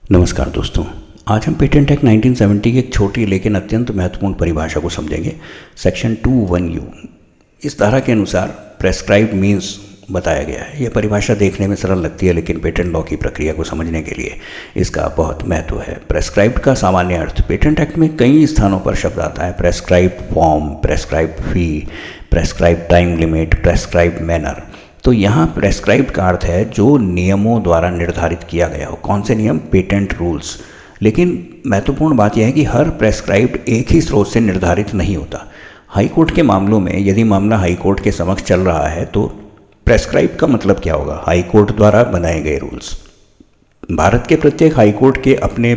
नमस्कार दोस्तों, आज हम पेटेंट एक्ट 1970 की एक छोटी लेकिन अत्यंत महत्वपूर्ण परिभाषा को समझेंगे। सेक्शन 21U इस धारा के अनुसार प्रेस्क्राइब्ड मीन्स बताया गया है। यह परिभाषा देखने में सरल लगती है, लेकिन पेटेंट लॉ की प्रक्रिया को समझने के लिए इसका बहुत महत्व है। प्रेस्क्राइब्ड का सामान्य अर्थ पेटेंट एक्ट में कई स्थानों पर शब्द आता है। Prescribed form, prescribed fee, prescribed time limit, prescribed manner. तो यहाँ प्रेस्क्राइब्ड का अर्थ है जो नियमों द्वारा निर्धारित किया गया हो। कौन से नियम? Patent rules. लेकिन महत्वपूर्ण बात यह है कि हर प्रेस्क्राइब्ड एक ही स्रोत से निर्धारित नहीं होता। हाई कोर्ट के मामलों में यदि मामला हाई कोर्ट के समक्ष चल रहा है तो प्रेस्क्राइब का मतलब क्या होगा? हाई कोर्ट द्वारा बनाए गए रूल्स। भारत के प्रत्येक हाई कोर्ट के अपने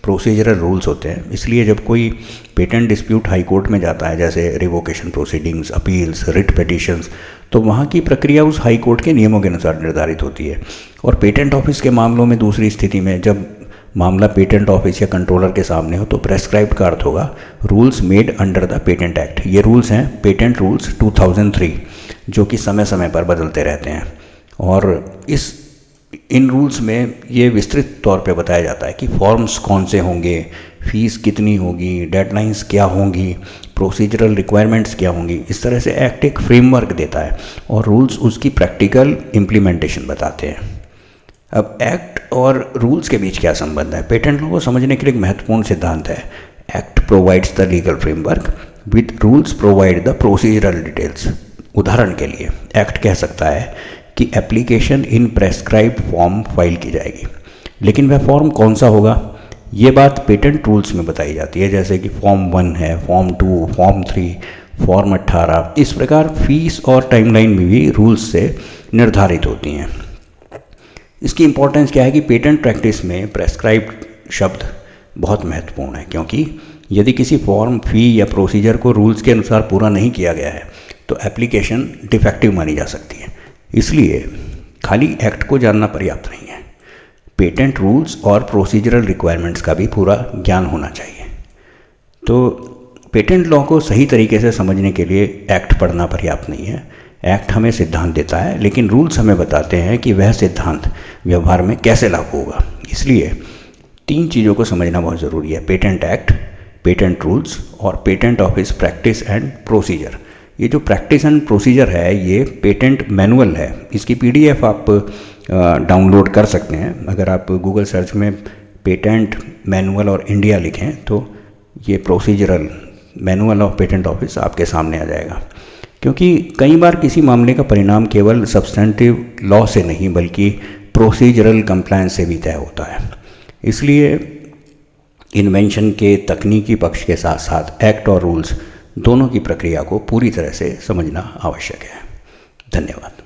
प्रोसीजरल रूल्स होते हैं, इसलिए जब कोई पेटेंट डिस्प्यूट हाई कोर्ट में जाता है, जैसे revocation proceedings, appeals, writ petitions, तो वहाँ की प्रक्रिया उस हाई कोर्ट के नियमों के अनुसार निर्धारित होती है। और पेटेंट ऑफिस के मामलों में दूसरी स्थिति में जब मामला पेटेंट ऑफिस या कंट्रोलर के सामने हो तो प्रेस्क्राइब्ड का अर्थ होगा rules made under the patent act. ये रूल्स हैं पेटेंट रूल्स 2003, जो कि समय समय पर बदलते रहते हैं। और इन रूल्स में ये विस्तृत तौर पे बताया जाता है कि फॉर्म्स कौन से होंगे, फीस कितनी होगी, डेडलाइंस क्या होंगी, प्रोसीजरल रिक्वायरमेंट्स क्या होंगी। इस तरह से एक्ट एक फ्रेमवर्क देता है और रूल्स उसकी प्रैक्टिकल इम्प्लीमेंटेशन बताते हैं। अब एक्ट और रूल्स के बीच क्या संबंध है? पेटेंट लॉ को समझने के लिए एक महत्वपूर्ण सिद्धांत है, act provides the legal framework with rules provide the procedural details. उदाहरण के लिए एक्ट कह सकता है कि application in prescribed form file की जाएगी, लेकिन वह फॉर्म कौन सा होगा ये बात पेटेंट रूल्स में बताई जाती है, जैसे कि फॉर्म 1 है, फॉर्म 2, फॉर्म 3, फॉर्म 18। इस प्रकार फीस और टाइमलाइन भी रूल्स से निर्धारित होती हैं। इसकी इंपॉर्टेंस क्या है कि पेटेंट प्रैक्टिस में प्रेस्क्राइब्ड शब्द बहुत महत्वपूर्ण है, क्योंकि यदि किसी फॉर्म, फी या प्रोसीजर को रूल्स के अनुसार पूरा नहीं किया गया है तो एप्लीकेशन डिफेक्टिव मानी जा सकती है। इसलिए खाली एक्ट को जानना पर्याप्त नहीं है, पेटेंट रूल्स और प्रोसीजरल रिक्वायरमेंट्स का भी पूरा ज्ञान होना चाहिए। तो पेटेंट लॉ को सही तरीके से समझने के लिए एक्ट पढ़ना पर्याप्त नहीं है। एक्ट हमें सिद्धांत देता है, लेकिन रूल्स हमें बताते हैं कि वह सिद्धांत व्यवहार में कैसे लागू होगा। इसलिए 3 चीज़ों को समझना बहुत ज़रूरी है, पेटेंट एक्ट, पेटेंट रूल्स और patent office practice and procedure. ये जो प्रैक्टिस एंड प्रोसीजर है ये पेटेंट मैनुअल है। इसकी PDF आप डाउनलोड कर सकते हैं। अगर आप गूगल सर्च में पेटेंट मैनुअल और इंडिया लिखें तो ये procedural manual of patent office आपके सामने आ जाएगा। क्योंकि कई बार किसी मामले का परिणाम केवल सब्सटेंटिव लॉ से नहीं बल्कि प्रोसीजरल कंप्लायंस से भी तय होता है। इसलिए इन्वेंशन के तकनीकी पक्ष के साथ साथ एक्ट और रूल्स दोनों की प्रक्रिया को पूरी तरह से समझना आवश्यक है। धन्यवाद।